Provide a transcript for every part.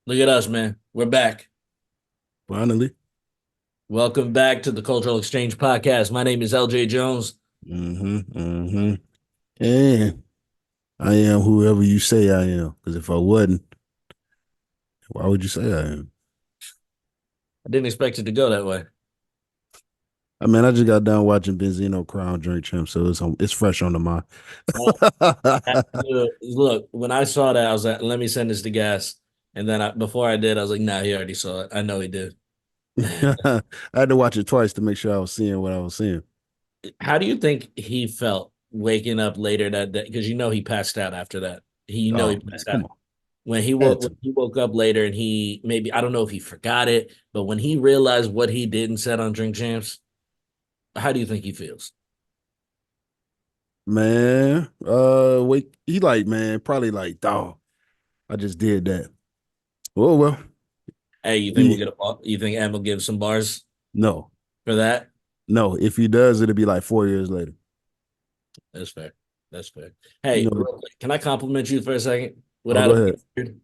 Look at us, man. We're back. Finally. Welcome back to the Cultural Exchange Podcast. My name is LJ Jones. Mm-hmm. And I am whoever you say I am. Because if I wasn't, why would you say I am? I didn't expect it to go that way. I mean, I just got done watching Benzino Crown Drink Champ, so it's fresh on the mind. Look, when I saw that, I was like, let me send this to Gas. And then before I did, I was like, nah, he already saw it. I know he did. I had to watch it twice to make sure I was seeing what I was seeing. How do you think he felt waking up later that day? Because he passed out after that. He Oh man, passed out. come on. Had When to. he woke up later and he maybe I don't know if he forgot it, but when he realized what he did and said on Drink Champs, how do you think he feels? Man, wait, he like, man, probably like, dog, I just did that. Oh well. Hey, you think we'll He get a you think Em will give some bars no, for that? no. If he does, it'll be like 4 years later. That's fair. That's fair. You Hey, know, real quick, can I compliment you for a second oh go without a ahead. beard?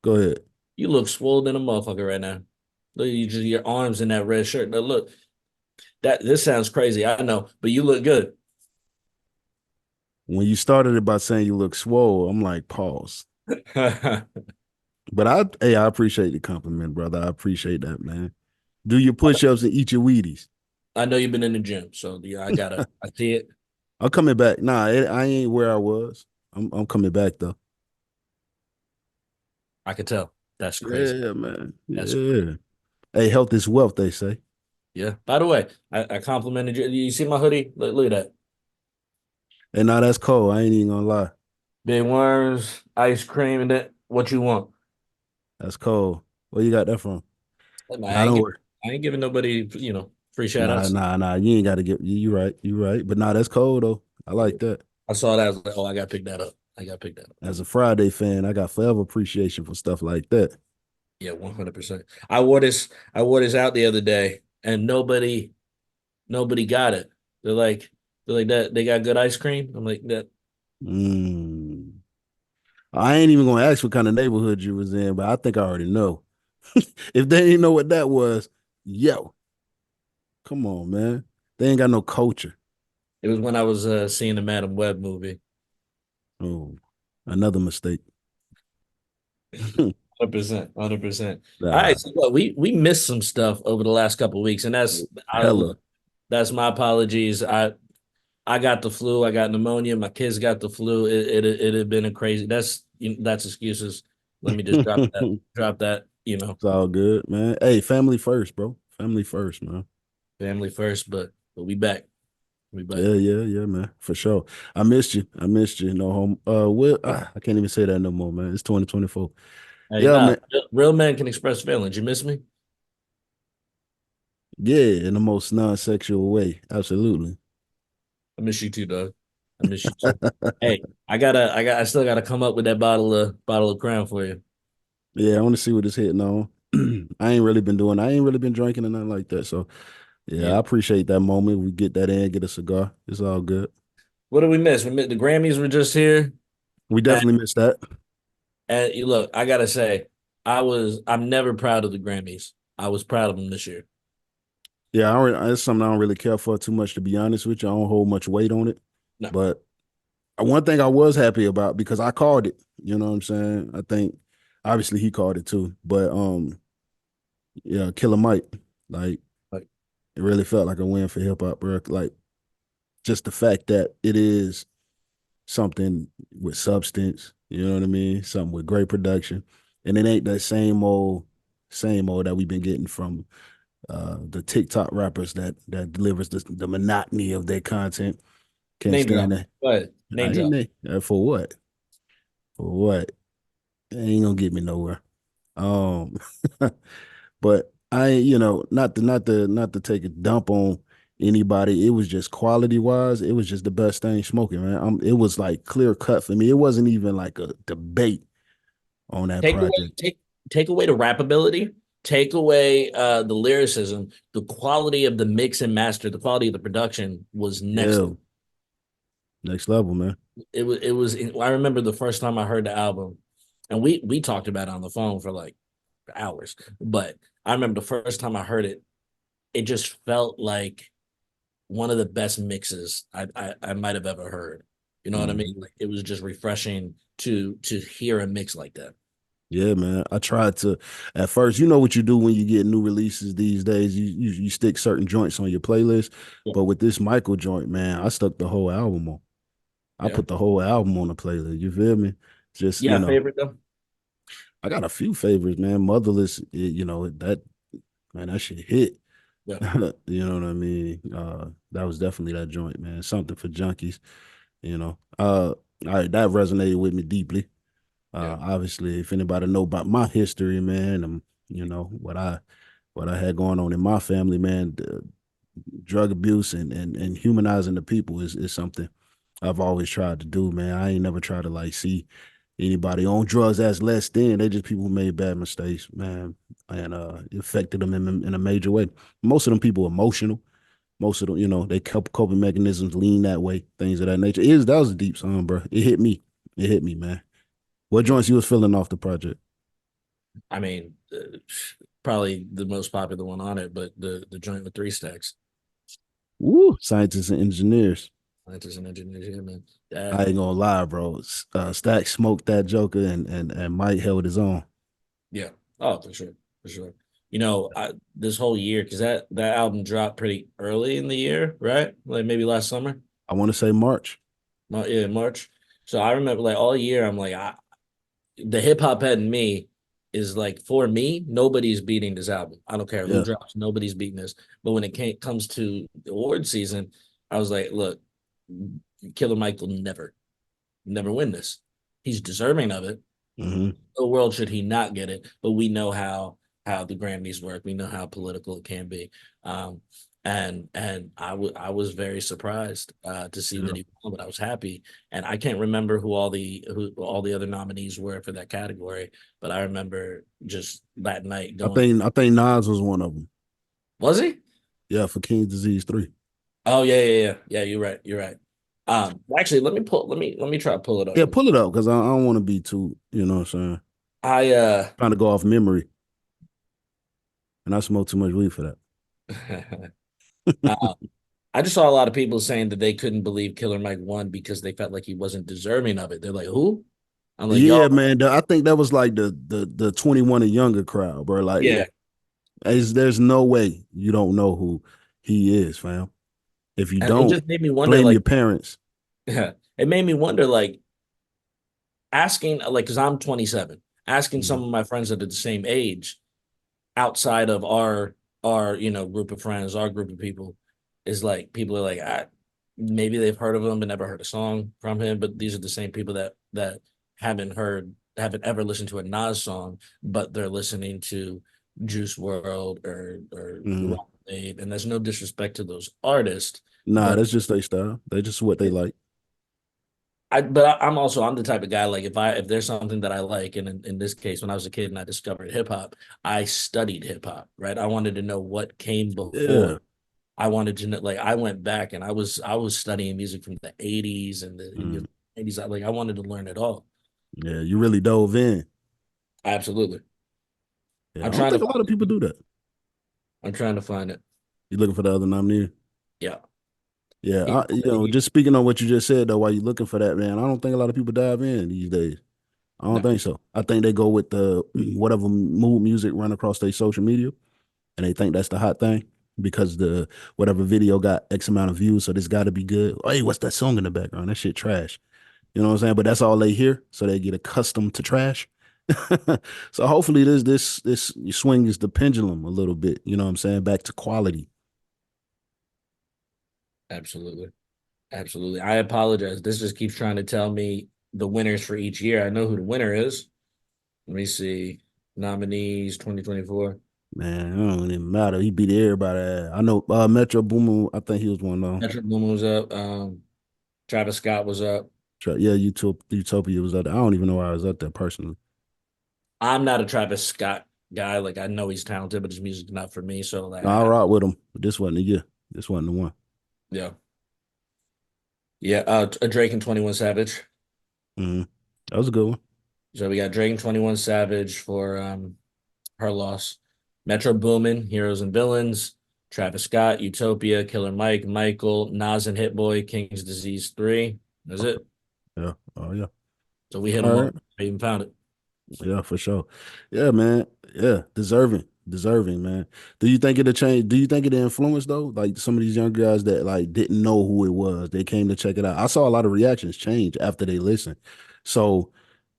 Go ahead. You look swollen in a motherfucker right now. Look, you just your arms in that red shirt. Now look, that this sounds crazy, I know, but you look good. When you started it by saying you look swole, I'm like, pause. I But I appreciate the compliment, brother. I appreciate that, man. Do your push-ups and eat your Wheaties. know you've been in the gym, so yeah, I see it. I'm coming back. Nah, I ain't where I was. I'm coming back though. I could tell. That's crazy. Yeah, man. That's Yeah. Hey, health is wealth, they say. yeah. By the way, I complimented you. You see my hoodie? Look at that. And now that's cold. I ain't even gonna lie. Big worms, ice cream, and that. What you want? That's cold. Where you got that from? I Nah, ain't don't give, worry. I ain't giving nobody, free shout Nah, outs. nah, nah. You ain't gotta get you right. You right. But nah, that's cold though. I like that. I saw that. I was like, oh, I got to pick that up. I got to pick that up. As a Friday fan, I got forever appreciation for stuff like that. Yeah, 100%. I wore this out the other day, and nobody got it. They're like, they're like that. They got good ice cream. I'm like that. Mm. I ain't even gonna ask what kind of neighborhood you was in, but I think I already know. If they didn't know what that was, yo, come on, man. They ain't got no culture. It was when I was seeing the Madam Web movie. Oh, another mistake. 100%, 100%. All right, Nah, so look, we missed some stuff over the last couple of weeks, and I hella. look, that's my apologies. I got the flu. I got pneumonia. My kids got the flu. It had been a crazy. That's excuses. Let me just drop that. It's Drop that. all good, man. Hey, family first, bro. Family first, man. Family first. But we back. We back. Yeah, man. For sure. I missed you. I missed you. No home. I can't even say that no more, man. It's 2024. Hey, Yeah, nah, man. real men can express feelings. You miss me? Yeah, in the most non-sexual way. Absolutely. I miss you too, dog. I miss you too. Hey, I still gotta come up with that bottle of Crown for you. Yeah, I want to see what it's hitting on. I ain't really been drinking or nothing like that. So yeah, Yeah. I appreciate that moment. We get that in, get a cigar. It's all good. What did we miss? We missed the Grammys were just here. We And, definitely missed that. and look, I gotta say, I'm never proud of the Grammys. I was proud of them this year. Yeah, it's something I don't really care for too much, to be honest with you. I don't hold much weight on it. No, But one thing I was happy about because I called it, you know what I'm saying? I think obviously he called it too. But yeah, Killer Mike, like like it really felt like a win for hip hop, bro. Like just the fact that it is something with substance, you know what I mean? Something with great production. And it ain't that same old that we've been getting from the TikTok rappers that delivers the monotony of their content. Can't name stand drop. that. Go ahead. Name I ain't drop. for what? For what? It ain't gonna get me nowhere. Um but not to take a dump on anybody. It was just quality wise, it was just the best thing smoking, man. It was like clear cut for me. It wasn't even like a debate on that Take away project. take away the rap ability, take away the lyricism, the quality of the mix and master, the quality of the production was next. Yeah, next level, man. It was I remember the first time I heard the album, and we talked about it on the phone for like for hours. But I remember the first time I heard it, it just felt like one of the best mixes I might have ever heard. You know what I mean? Mhm. Like it was just refreshing to hear a mix like that. Yeah, man. I tried to at first, you know what you do when you get new releases these days. You stick certain joints on your playlist. Yeah. But with this Michael joint, man, I stuck the whole album on. I Yeah. put the whole album on the playlist. You feel me? Just, Yeah, favorite though? I got a few favorites, man. Motherless, that man, that shit hit. Yeah. You know what I mean? That was definitely that joint, man. Something for junkies, you know. That resonated with me deeply. Yeah. Obviously, if anybody know about my history, man, what I had going on in my family, man, drug abuse and humanizing the people is something I've always tried to do, man. I ain't never tried to like see anybody on drugs as less than. They just people who made bad mistakes, man, and it affected them in a major way. Most of them people emotional. Most of them, they coping mechanisms lean that way, things of that nature. That was a deep song, bro. It hit me. It hit me, man. What Yeah. joints you was feeling off the project? I mean, probably the most popular one on it, but the joint with three stacks. Woo, scientists and engineers. Scientists and engineers, yeah, man. I That, ain't gonna lie, bro. Stack smoked that Joker and Mike held his own. yeah. Oh, for sure, for sure. You know, this whole year, because that album dropped pretty early in the year, right? Like maybe last summer. I want to say March. Yeah, March. So I remember like all year, I'm like, the hip hop head in me is like, for me, nobody's beating this album. I don't care who Yeah. drops, nobody's beating this. But when comes to the award season, I was like, look, Killer Mike will never win this. He's deserving of it. Hmm. The world should he not get it, but we know how the Grammys work. We know how political it can be. Um, and I was very surprised to see Yeah. that he won, but I was happy. And I can't remember who all the other nominees were for that category, but I remember just that night I going, think I think Nas was one of them. was he? Yeah, for King's Disease 3. Oh yeah. You're right. You're right. Actually, let me try to pull it up Yeah, real quick. pull it up because I don't want to be too, you know what I'm saying? I Trying to go off memory. And I smoke too much weed for that. uh I just saw a lot of people saying that they couldn't believe Killer Mike won because they felt like he wasn't deserving of it. They're like, who? I'm like, Yeah, y'all, man. I think that was like the 21 and younger crowd, bro. Like yeah. there's no way you don't know who he is, fam. If you And it don't, just made me wonder, blame your like, parents. yeah, it made me wonder, like, asking, like, because I'm 27, asking some Mhm. of my friends that are the same age outside of our group of friends, our group of people, is like people are like, maybe they've heard of him but never heard a song from him, but these are the same people that haven't ever listened to a Nas song, but they're listening to Juice World or Mhm. Rock Wave, and there's no disrespect to those artists, Nah, but that's just their style. They just what they like. I'm the type of guy, like if there's something that I like, and in this case, when I was a kid and I discovered hip hop, I studied hip hop, right? I wanted to know what came before. Yeah. I wanted to know, like I went back and I was studying music from the 80s and Mm. the 80s. Like I wanted to learn it all. Yeah, you really dove in. Absolutely. Yeah, I I'm don't trying to think a lot find of people it. do that. I'm trying to find it. You looking for the other nominee? Yeah. Yeah, He, just speaking on what you just said though, while you looking for that, man, I don't think a lot of people dive in these days. I don't no. think so. I think they go with the whatever mood music run across their social media, and they think that's the hot thing because the whatever video got X amount of views, so this got to be good. Oh, hey, what's that song in the background? That shit trash. You know what I'm saying? But that's all they hear, so they get accustomed to trash. So hopefully this swings the pendulum a little bit. You know what I'm saying? Back to quality. Absolutely. Absolutely. I apologize. This just keeps trying to tell me the winners for each year. I know who the winner is. Let me see. Nominees 2024. Man, it don't even matter. He beat everybody. I know Metro Boomin. I think he was one of them. Patrick Booneman was up. Travis Scott was up. Yeah, Utopia was up there. I don't even know why I was up there personally. I'm not a Travis Scott guy. Like I know he's talented, but his music's not for me. So like, No, I rock with him, but this wasn't the year. This wasn't the one. yeah, yeah. Drake and 21 Savage. Hmm. That was a good one. So we got Drake and 21 Savage for her loss. Metro Boomin, Heroes and Villains, Travis Scott, Utopia, Killer Mike, Michael, Nas and Hit Boy, King's Disease 3. That's it. Yeah. Oh yeah. So we hit All them right. all. I even found it. Yeah, for sure. Yeah, man. Yeah, deserving. Deserving, man. Do you think it'll change? Do you think it'll influence though? Like some of these young guys that like didn't know who it was, they came to check it out. I saw a lot of reactions change after they listened. So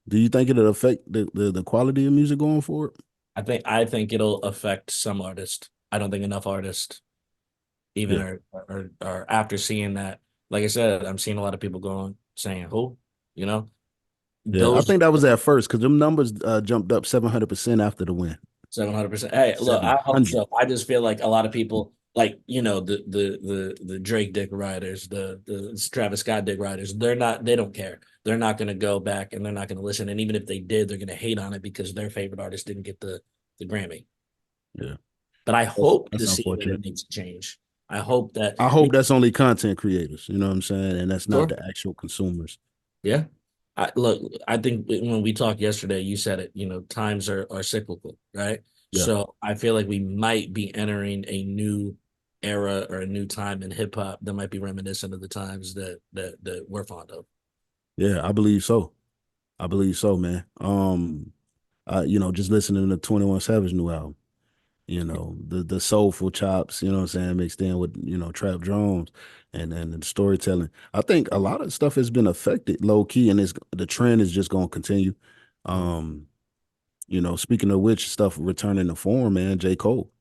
do you think it'll affect the quality of music going forward? I think it'll affect some artists. I don't think enough artists even Yeah. are after seeing that. Like I said, I'm seeing a lot of people going saying who, you know, Yeah. I those think that was at first because them numbers jumped up 700% after the win. 700%. Hey, look, I hope 700. so. I just feel like a lot of people, like the Drake dick riders, the Travis Scott dick riders, they don't care. They're not going to go back and they're not going to listen. And even if they did, they're going to hate on it because their favorite artist didn't get the Grammy. Yeah. But I hope That's to see that unfortunate. it makes a change. I hope that I hope that's only content creators, you know what I'm saying? And that's not sure, the actual consumers. yeah. I think when we talked yesterday, you said it, times are cyclical, right? Yeah. So I feel like we might be entering a new era or a new time in hip hop that might be reminiscent of the times that we're fond of. Yeah, I believe so. I believe so, man. Just listening to 21 Savage new album, the soulful chops, you know what I'm saying, mixed in with, trap drums and the storytelling. I think a lot of stuff has been affected low key and the trend is just gonna continue. Um, speaking of which stuff returning to form, man, J. Cole.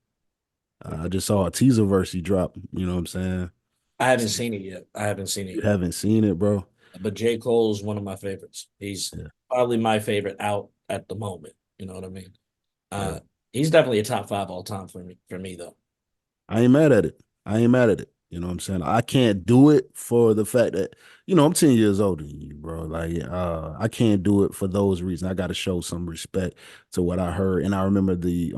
I just saw a teaser verse he dropped, you know what I'm saying? I haven't So seen it yet. I haven't seen it you yet. haven't seen it, bro. But J. Cole is one of my favorites. He's Yeah, probably my favorite out at the moment. You know what I mean? yeah. Uh, he's definitely a top five all time for me though. I ain't mad at it. I ain't mad at it. You know what I'm saying? I can't do it for the fact that, I'm 10 years older than you, bro. Like, I can't do it for those reasons. I gotta show some respect to what I heard. And I remember the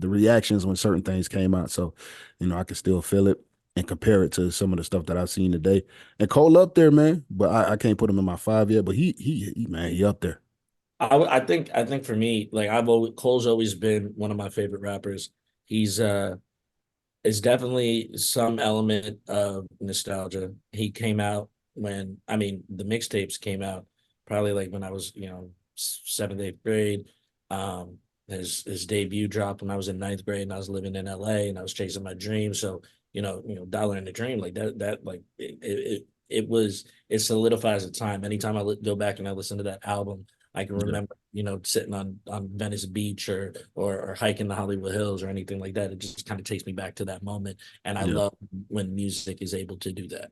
reactions when certain things came out. So, I can still feel it and compare it to some of the stuff that I've seen today. And Cole up there, man. But I can't put him in my five yet. But he man, he up there. I think for me, like Cole's always been one of my favorite rappers. He's It's definitely some element of nostalgia. He came out the mixtapes came out probably like when I was, seventh, eighth grade. His debut dropped when I was in ninth grade and I was living in LA and I was chasing my dream. So, Dollar in the Dream, like that, like it solidifies the time. Anytime I go back and I listen to that album, I can Yeah, remember, sitting on Venice Beach or hiking the Hollywood Hills or anything like that. It just kind of takes me back to that moment, and I yeah, love when music is able to do that.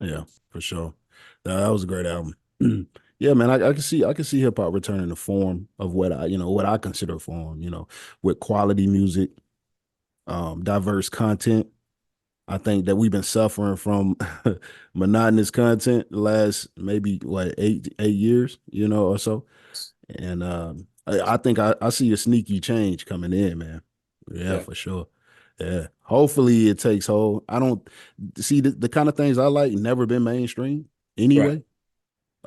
yeah, for sure. That was a great album. Yeah, man, I can see hip hop returning to form of what I consider form, with quality music, diverse content. I think that we've been suffering from monotonous content the last maybe what 8 years, or so. And I think I see a sneaky change coming in, man. Yeah, Yeah, for sure. Yeah. Hopefully it takes hold. I don't see the kind of things I like never been mainstream right. anyway.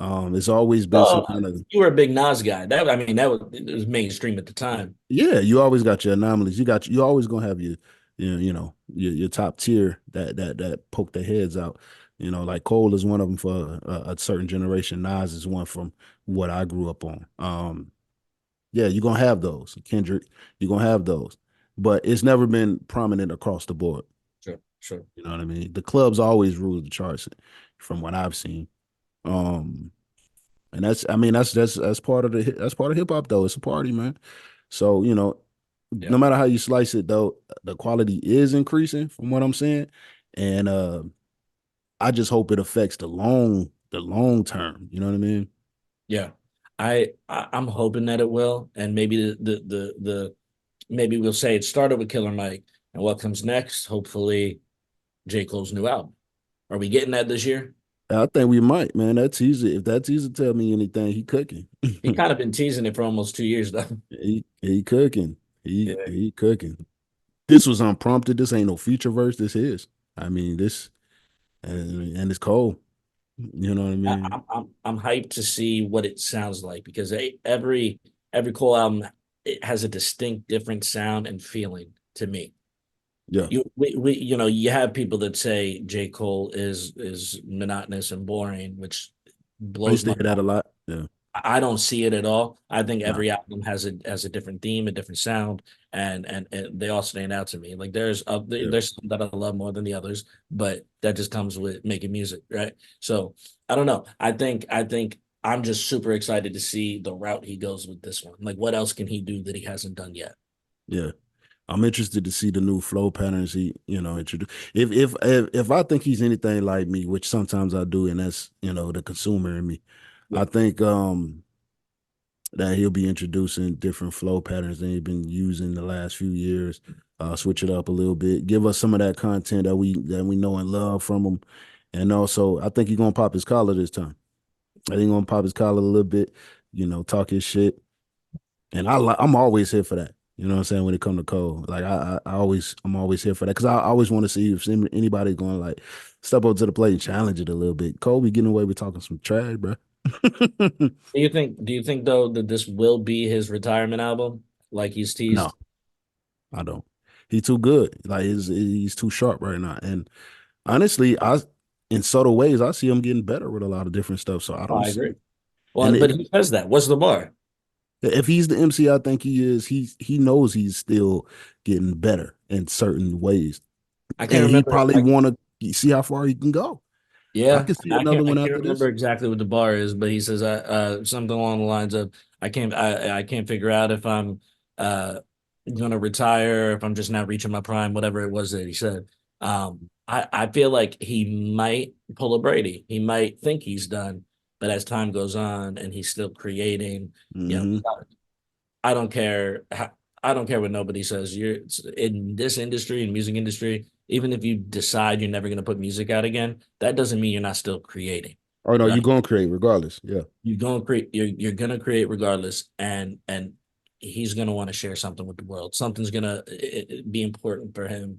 It's always been some Well, kind of you were a big Nas guy. That was mainstream at the time. yeah, you always got your anomalies. You always gonna have your top tier that poke their heads out. Like Cole is one of them for a certain generation. Nas is one from what I grew up on. Yeah, you're gonna have those. Kendrick, you're gonna have those. But it's never been prominent across the board. Sure, sure. You know what I mean? The clubs always rule the charts from what I've seen. Um, and that's part of that's part of hip hop though. It's a party, man. So, Yeah, no matter how you slice it though, the quality is increasing from what I'm saying. And I just hope it affects the long term. You know what I mean? yeah. I'm hoping that it will, and maybe the maybe we'll say it started with Killer Mike, and what comes next? Hopefully, J. Cole's new album. Are we getting that this year? I think we might, man. That's easy. If that's easy to tell me anything, he cooking. He kind of been teasing it for almost 2 years though. He cooking. He Yeah. he cooking. This was unprompted. This ain't no feature verse. This is. I mean, this and it's cold. You know what I I, mean? I'm hyped to see what it sounds like because every Cole album it has a distinct different sound and feeling to me. Yeah, You have people that say J. Cole is monotonous and boring, which I used blows to my hear that a lot. Yeah, I don't see it at all. I think nah, every album has a different theme, a different sound, and they all stand out to me. Like yeah, there's some that I love more than the others, but that just comes with making music, right? So I don't know. I think I'm just super excited to see the route he goes with this one. Like, what else can he do that he hasn't done yet? yeah. I'm interested to see the new flow patterns he, introduce. If I think he's anything like me, which sometimes I do, and that's the consumer in me, Yeah. I think that he'll be introducing different flow patterns than he's been using the last few years. Switch it up a little bit, give us some of that content that we know and love from him, and also I think he's gonna pop his collar this time. I think he's gonna pop his collar a little bit, talk his shit, and I'm always here for that. You know what I'm saying? When it comes to Cole, like I'm always here for that because I always want to see if anybody going to like step up to the plate and challenge it a little bit. Cole be getting away with talking some trash, bro. Do you think though that this will be his retirement album, like he's No, teased? I don't. He's too good. Like he's too sharp right now. And honestly, in subtle ways I see him getting better with a lot of different stuff. So I Oh, don't I see. agree. Well, And but he says that. What's the bar? if he's the MC, I think he is. He knows he's still getting better in certain ways, I can't and he remember. probably want to see how far he can go. I Yeah, can see I another can't. I one can't after remember this. exactly what the bar is, but he says something along the lines of I can't figure out if I'm uh gonna retire, if I'm just not reaching my prime, whatever it was that he said. I feel like he might pull a Brady. He might think he's done, but as time goes on and he's still creating, you Hmm. know, I don't care. I don't care what nobody says. You're in this industry, in music industry. Even if you decide you're never going to put music out again, that doesn't mean you're not still creating, Oh no, you're right? gonna create regardless. Yeah. You're going to create. You're going to create regardless, and he's going to want to share something with the world. Something's going to be important for him.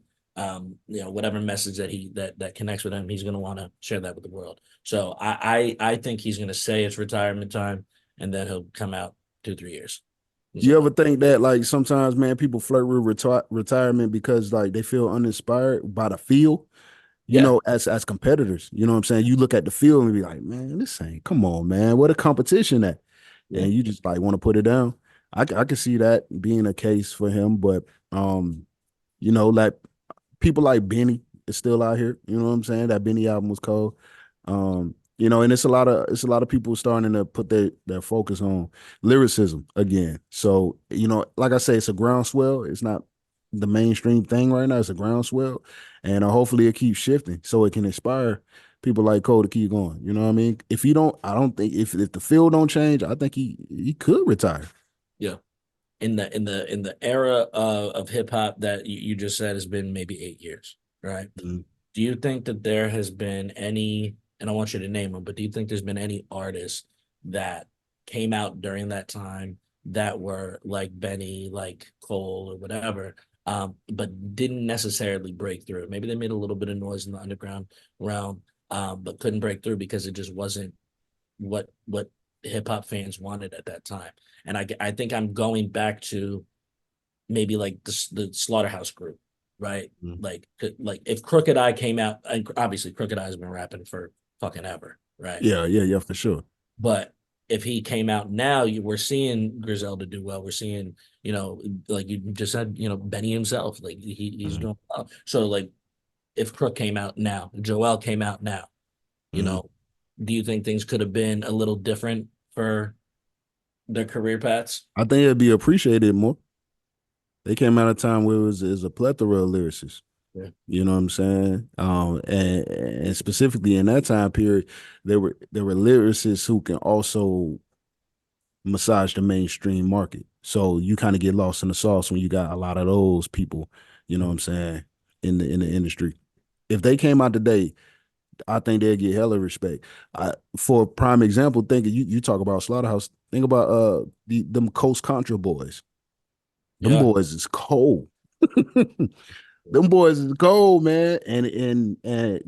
Whatever message that connects with him, he's going to want to share that with the world. So I think he's going to say it's retirement time, and then he'll come out 2 3 years. You So ever think that like sometimes, man, people flirt with retirement because like they feel uninspired by the field, yeah. as competitors. You know what I'm saying? You look at the field and be like, man, this ain't come on, man. What a competition at. Yeah. And you just like want to put it down. I can see that being a case for him, but like people like Benny is still out here. You know what I'm saying? That Benny album was cold. And it's a lot of people starting to put their focus on lyricism again. So, like I say, it's a groundswell. It's not the mainstream thing right now. It's a groundswell. And hopefully it keeps shifting so it can inspire people like Cole to keep going. You know what I mean? If you don't, I don't think if the field don't change, I think he could retire. Yeah. In the era of hip hop that you just said has been maybe 8 years, right? Mhm. Do you think that there has been any, and I want you to name them, but do you think there's been any artists that came out during that time that were like Benny, like Cole, or whatever, but didn't necessarily break through? Maybe they made a little bit of noise in the underground realm, but couldn't break through because it just wasn't what hip hop fans wanted at that time. And I think I'm going back to maybe like the Slaughterhouse Group, right? Mhm. Like if Crooked I came out, and obviously Crooked I has been rapping for fucking ever, right? Yeah, yeah, yeah, for sure. But if he came out now, we're seeing Griselda do well. We're seeing, like you just said, Benny himself, like he's Mhm. doing well. So like if Crook came out now, Joel came out now, you Mhm. know, do you think things could have been a little different for their career paths? I think it'd be appreciated more. They came out of a time where it was a plethora of lyricists. Yeah. You know what I'm saying? And specifically in that time period, there were lyricists who can also massage the mainstream market. So you kind of get lost in the sauce when you got a lot of those people. You know what I'm saying, in the industry. If they came out today, I think they'd get hella respect. For a prime example, you talk about Slaughterhouse. Think about them Coast Contra boys. Them Yeah. boys is cold. Them boys is cold, man. And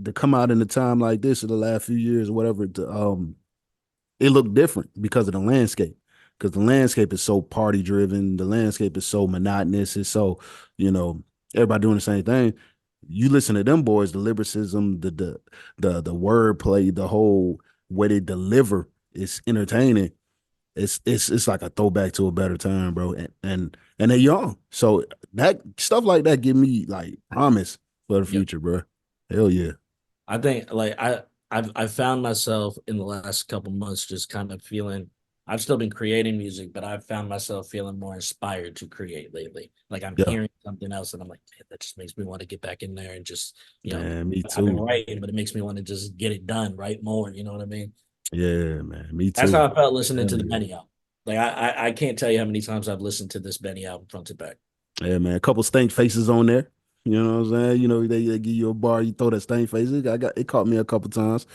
to come out in a time like this in the last few years or whatever, it looked different because of the landscape. because the landscape is so party driven. The landscape is so monotonous. It's so, you know, everybody doing the same thing. You listen to them boys, the lyricism, the wordplay, the whole way they deliver, it's entertaining. It's like a throwback to a better time, bro. And they're young. So that stuff like that give me like promise for the Yep. future, bro. Hell yeah. I think like I've found myself in the last couple months just kind of feeling I've still been creating music, but I've found myself feeling more inspired to create lately. Like I'm Yeah. hearing something else and I'm like, man, that just makes me want to get back in there and just, Man, me I've been too. writing, but it makes me want to just get it done, write more, you know what I mean? Yeah, man. Me That's too. how I felt listening Hell to the yeah. Benny album. Like I can't tell you how many times I've listened to this Benny album front to back. Yeah, man. A couple stank faces on there. You know what I'm saying? You know, they give you a bar, you throw that stank face. It caught me a couple times.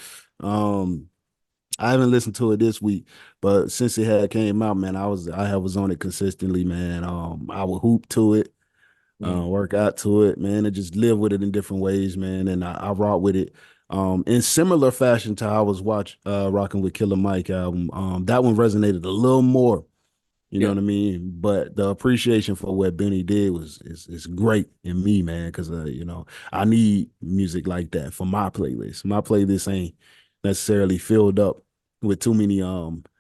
Um, I haven't listened to it this week, but since it had came out, man, I was on it consistently, man. I would hoop to it, Mm, work out to it, man, and just live with it in different ways, man. And I rock with it. In similar fashion to how I was rocking with Killer Mike album. That one resonated a little more. You know yeah. what I mean? But the appreciation for what Benny did is great in me, man. Because you know, I need music like that for my playlist. My playlist ain't necessarily filled up with too many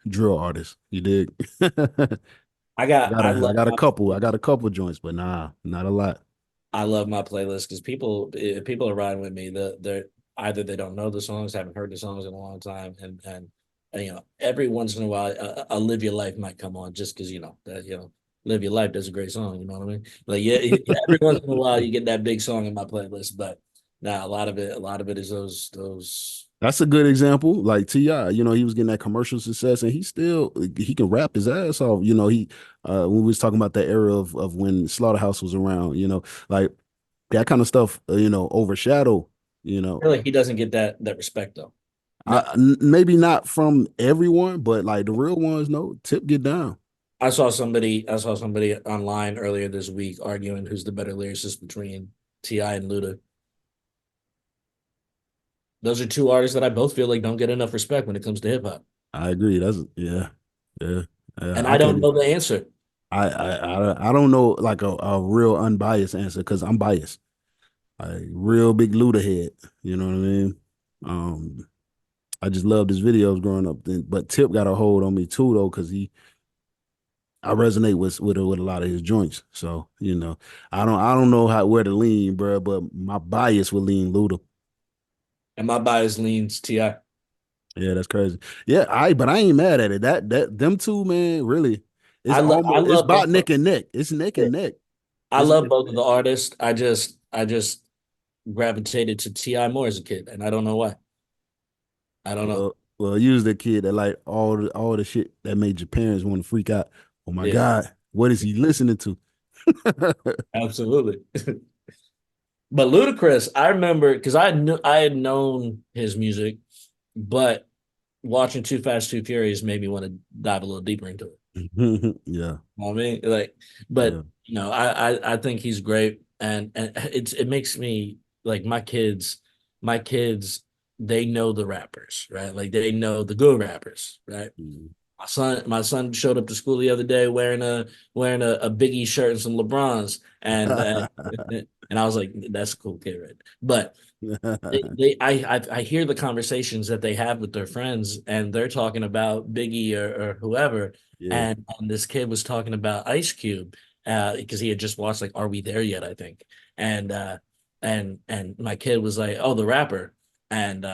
drill artists. You dig? I I love got a my couple. I got a couple joints, but nah, not a lot. I love my playlist because people if people are riding with me. They're either they don't know the songs, haven't heard the songs in a long time, and every once in a while, a "Live Your Life" might come on just because that "Live Your Life" that's a great song. You know what I mean? Like yeah, every once in a while you get that big song in my playlist, but now a lot of it is those. That's a good example. Like Ti, you know, he was getting that commercial success, and he can rap his ass off. You know, he when we was talking about the era of when Slaughterhouse was around, you know, like that kind of stuff, overshadow, you I know, feel like he doesn't get that respect though. No, maybe not from everyone, but like the real ones, no, Tip get down. I saw somebody online earlier this week arguing who's the better lyricist between Ti and Luda. Those are two artists that I both feel like don't get enough respect when it comes to hip hop. I agree. That's yeah, yeah, And yeah. I don't know the answer. I don't know like a real unbiased answer because I'm biased. Like real big Luda head. You know what I mean? Um, I just loved his videos growing up. But Tip got a hold on me too though, because I resonate with a lot of his joints. So you know, I don't know how where to lean, bro. But my bias will lean Luda. And my bias leans Ti. Yeah, that's crazy. Yeah, but I ain't mad at it. That them two, man, really, I it's love about both. neck and neck. It's neck and neck. I It's love both of the artists. I just gravitated to Ti more as a kid, and I don't know why. I don't know. you was the kid that like all the shit that made your parents want to freak out. Oh my Yeah, God, what is he listening to? absolutely. But Ludacris, I remember because I had known his music, but watching Too Fast, Too Furious made me want to dive a little deeper into it. Yeah, You know what I mean? Like, but yeah. I think he's great, and it makes me like my kids, they know the rappers, right? Like they know the good rappers, right? Mhm. My son showed up to school the other day wearing a Biggie shirt and some LeBrons, and I was like, that's a cool kid, right? But I hear the conversations that they have with their friends, and they're talking about Biggie or whoever, Yeah. and this kid was talking about Ice Cube, because he had just watched like Are We There Yet, I think, and and my kid was like, oh, the rapper, and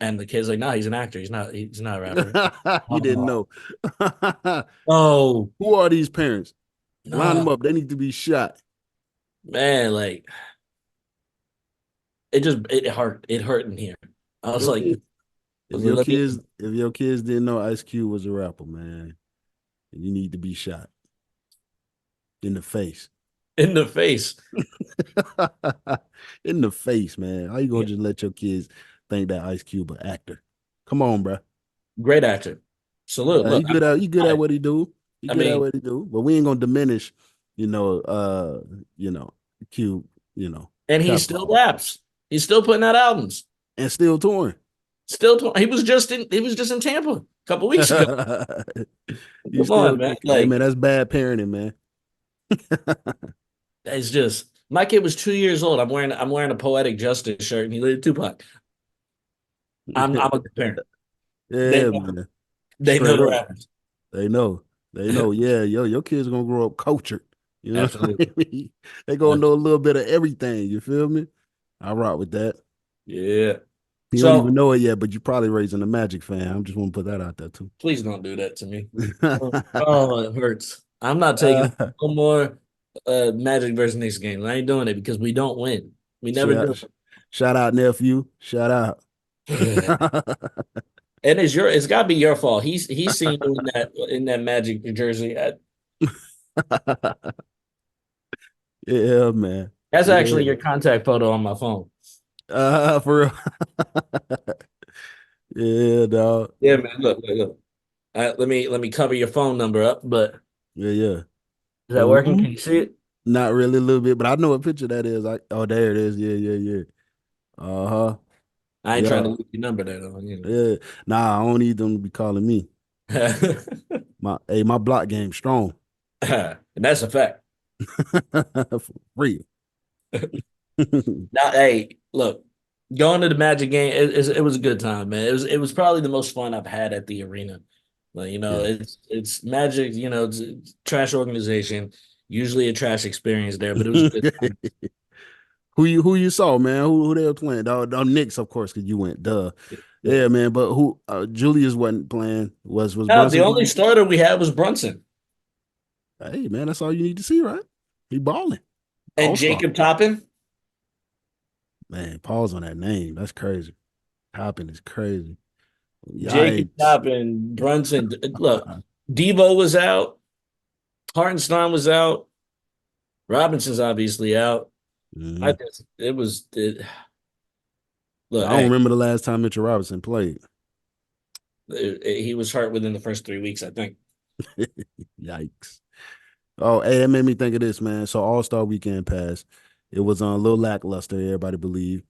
and the kid's like, no, he's an actor, he's not a rapper. You didn't Oh, know. oh Who are these parents? Line them no, up. They need to be shot. man, like it hurt in here. I was Your like, kid, let me if your kids didn't know Ice Cube was a rapper, man, you need to be shot in the face. in the face. In the face, man. How you gonna Yeah, just let your kids think that Ice Cube an actor? Come on, bro. great actor. So look, You good at what he do. You I good at mean, what he do. But we ain't gonna diminish, you know, uh, you know, Cube, and he cap still power. raps. He's still putting out albums. And still touring. Still, he was just in Tampa a couple weeks ago. You Come still on, man. think, hey Like man, that's bad parenting, man. it's just my kid was 2 years old. I'm wearing a Poetic Justice shirt, and he lived Tupac. I'm a good parent. They Yeah, know, man. they know Straight the up. rappers. They know. They know. Yeah, your kids gonna grow up cultured. You know what I Absolutely. mean? They gonna know a little bit of everything. You feel me? I rock with that. Yeah. You don't even So know it yet, but you probably raising a Magic fan. I just want to put that out there too. please don't do that to me. Oh, it hurts. I'm not taking uh, no more Magic versus Knicks games. I ain't doing it because we don't win. We never do. shout, shout out nephew. Shout out. And it's gotta be your fault. He's seen you in that Magic jersey. Yeah, man. That's Yeah. actually your contact photo on my phone. For real. Yeah, dog. Yeah, man. Look. Let me cover your phone number up. But Yeah, yeah. is that working? Hello? Can you see it? Not really a little bit, but I know what picture that is. Oh, there it is. Yeah, yeah, yeah. Uh-huh. I ain't trying Yeah. to leave your number there though. Yeah. Nah, I don't need them to be calling me. You My block game strong. know. And that's a fact. For real. Now, hey, look, going to the Magic game, it was a good time, man. It was probably the most fun I've had at the arena. Like, Yeah. it's Magic, it's a trash organization, usually a trash experience there, but it was a good time. Who you saw, man? Who they were playing? The Knicks, of course, because you went. Duh. Yeah. Yeah, man. But who Julius wasn't playing. Was Now, the Brunson only playing? starter we had was Brunson Hey, man, that's all you need to see, right? He balling. and All-star. Jacob Toppin. Man, pause on that name. That's crazy. Hopping is crazy. Jacob Yikes. Toppin, Brunson. Look, Devo was out, Hartenstein was out, Robinson's obviously out. I Mhm. just I look, don't hey, remember the last time Mitchell Robinson played. he was hurt within the first 3 weeks, I think. Yikes. Oh, hey, it made me think of this, man. So All-Star weekend passed. It was a little lackluster, everybody believe.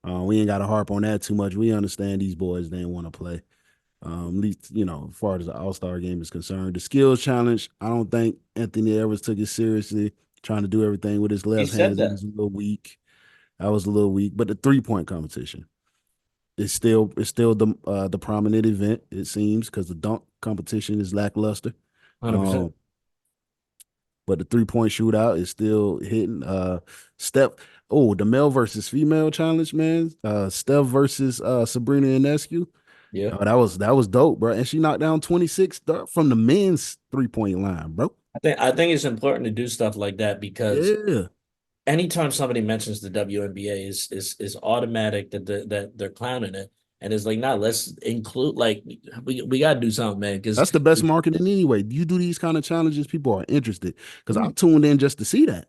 We ain't got to harp on that too much. We understand these boys didn't want to play. At least, as far as the All-Star game is concerned. The skills challenge, I don't think Anthony Edwards took it seriously, trying to do everything with his He left said hands. It that. was a little weak. I was a little weak. But the three-point competition, it's still the prominent event, it seems, because the dunk competition is lackluster. 100%. Um, but the three-point shootout is still hitting. Steph, oh, the male versus female challenge, man. Steph versus Sabrina Ionescu. Yeah. Oh, that was dope, bro. And she knocked down 26 from the men's three-point line, bro. I think it's important to do stuff like that because Yeah. anytime somebody mentions the WNBA is automatic that they're clowning it. And it's like, nah, let's include like we gotta do something, man. Because That's the best marketing anyway. You do these kind of challenges, people are interested. Because I yeah, tuned in just to see that.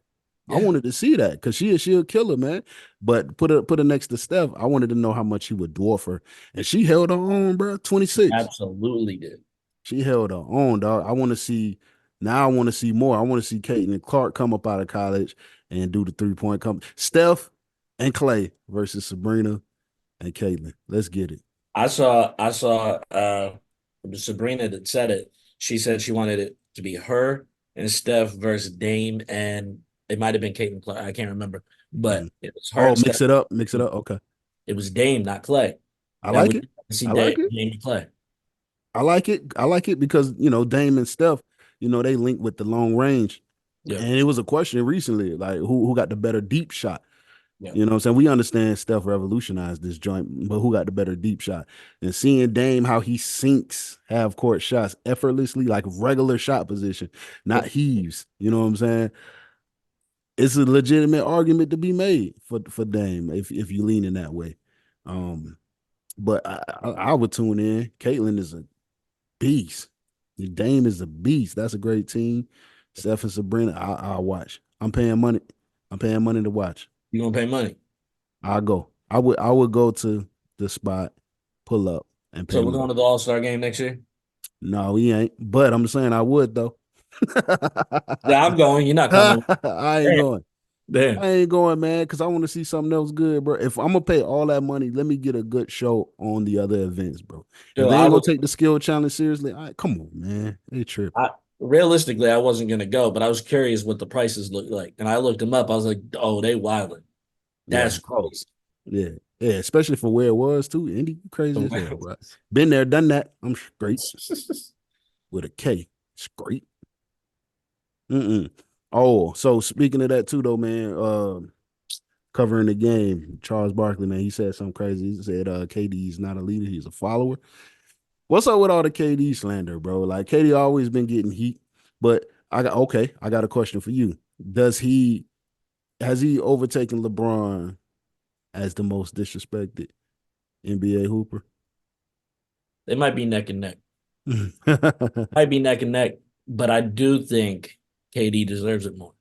I yeah, wanted to see that because she a killer, man. But put her next to Steph. I wanted to know how much she would dwarf her, and she held her own, bro. 26. absolutely did. She held her own, dog. I want to see now. I want to see more. I want to see Caitlin Clark come up out of college and do the 3-point come. Steph and Clay versus Sabrina and Caitlin. Let's get it. I saw it was Sabrina that said it. She said she wanted it to be her and Steph versus Dame and it might have been Caitlin Clark. I can't remember, but Mhm. it was her Oh, and mix Steph. it up. Mix it up. Okay. It was Dame, not Clay. I Now we like it. see I like it. Dame and Clay. I like it. I like it because Dame and Steph, they link with the long range, Yeah, and it was a question recently, like who got the better deep shot. yeah. You know what I'm saying? We understand Steph revolutionized this joint, but who got the better deep shot? And seeing Dame how he sinks half court shots effortlessly, like regular shot position, not heaves. You know what I'm saying? It's a legitimate argument to be made for Dame if you lean in that way. Um, but I would tune in. Caitlin is a beast. Dame is a beast. That's a great team. Steph and Sabrina, I'll watch. I'm paying money. I'm paying money to watch. You gonna pay money. I'll go. I would go to the spot, pull up, and So pay we're money. going to the All-Star game next year? No, we ain't. But I'm saying I would though. Yeah, I'm going. You're not coming. I ain't Damn. going. Damn. I ain't going, man, because I want to see something else good, bro. If I'm gonna pay all that money, let me get a good show on the other events, bro. If Yo, they ain't gonna take the skill challenge seriously, all right, come on, man. They tripping. I realistically I wasn't gonna go, but I was curious what the prices looked like. And I looked them up. I was like, oh, they wilding. Yeah. That's Oh, crazy. yeah. Yeah, especially for where it was too. Indy, crazy as hell, bro. Been there, done that. I'm straight with a K. Straight. Mm-mm. Oh, so speaking of that too, though, man. Covering the game, Charles Barkley, man, he said something crazy. He said, KD is not a leader; he's a follower. What's up with all the KD slander, bro? Like KD always been getting heat, but I got a question for you. Does he has he overtaken LeBron as the most disrespected NBA hooper? They might be neck and neck. Might be neck and neck, but I do think KD deserves it more.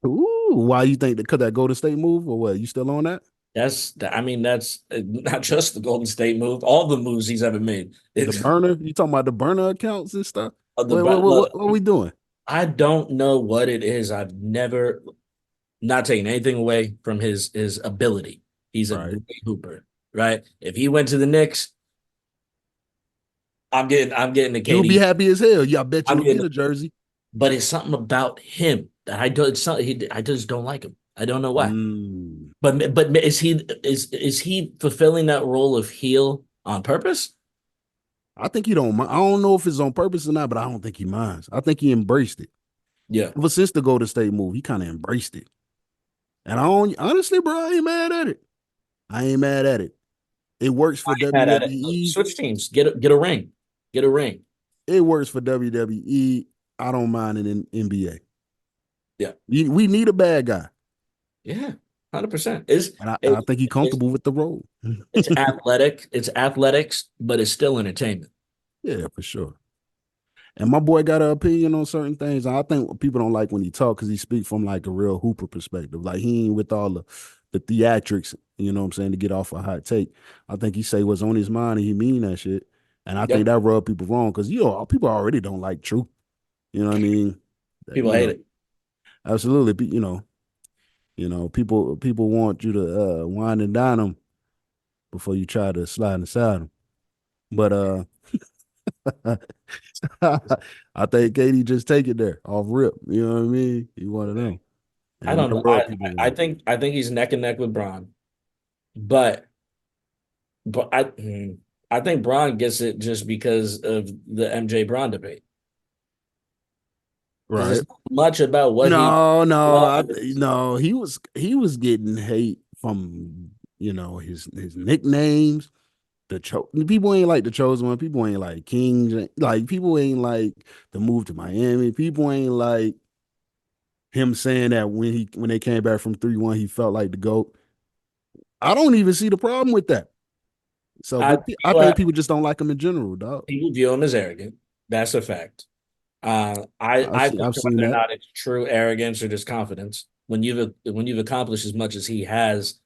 Ooh, why you think that could that Golden State move or what? You still on that? I mean, that's not just the Golden State move, all the moves he's ever made. The It's burner? You talking about the burner accounts and stuff? the look, What are we doing? I don't know what it is. I've never not taking anything away from his ability. He's a Right. great hooper, right? If he went to the Knicks, I'm getting the You'll be KD. happy as hell. Yeah, I bet I'm you'll get getting, a jersey. but it's something about him that I don't. It's something I just don't like him. I don't know why. Mm. But is he fulfilling that role of heel on purpose? I think he don't mind. I don't know if it's on purpose or not, but I don't think he minds. I think he embraced it. Yeah, Ever since the Golden State move, he kind of embraced it. And I don't honestly, bro, I ain't mad at it. I ain't mad at it. It works for mad at it. WWE. Switch teams. Get a ring. Get a ring. It works for WWE. I don't mind it in NBA. Yeah, We need a bad guy. yeah, 100%. Is And I it, think he's it's comfortable with the role. it's athletic. It's athletics, but it's still entertainment. Yeah, for sure. And my boy got an opinion on certain things. I think people don't like when he talk because he speak from like a real hooper perspective. Like he ain't with all the theatrics, you know what I'm saying, to get off a hot take. I think he say what's on his mind and he mean that shit. And I think Yep, that rub people wrong because people already don't like truth. You know what I mean? people You hate know, it. absolutely. People want you to wine and dine them before you try to slide inside them. But I think Katie just take it there off rip. You know what I mean? He one of them. I And don't that know. rub people I wrong. think he's neck and neck with Braun, but but I think Braun gets it just because of the MJ Braun debate. Because Right. it's not much about what he No, no, was. no. He was getting hate from his nicknames. People ain't like the chosen one. People ain't like King. Like people ain't like the move to Miami. People ain't like him saying that when they came back from 3-1, he felt like the GOAT. I don't even see the problem with that. So, I but I think people just don't like him in general, dog. people view him as arrogant. That's a fact. I I've question seen whether or that. not it's true arrogance or just confidence. When you've accomplished as much as he has,